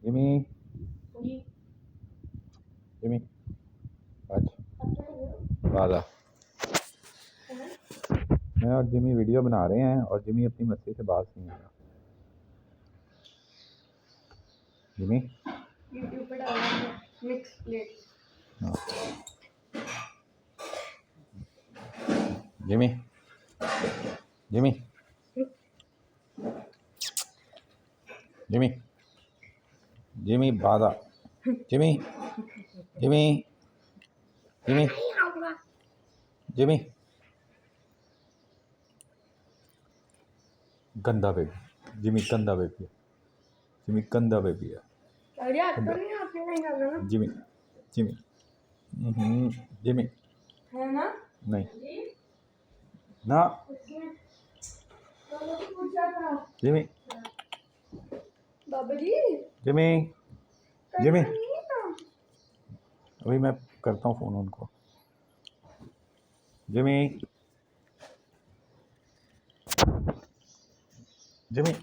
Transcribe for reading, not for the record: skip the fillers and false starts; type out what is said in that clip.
Jimmy Jimmy आज वादा मैं और जिमी वीडियो बना रहे हैं और जिमी अपनी मस्ती से बात नहीं है। जिमी YouTube पे डालना mix plate. Jimmy Jimmy Jimmy Jimmy बादा जिमी जिमी जिमी जिमी गंदा बेबी जिमी गंदा बेबी है। जिमी गंदा बेबी है। अरे आप तो नहीं आपने नहीं डालना ना। जिमी जिमी जिमी है ना? नहीं ना जिमी बाबा जी जिमी जिमी नहीं ना। अभी मैं करता हूँ फ़ोन उनको। Jimmy Jimmy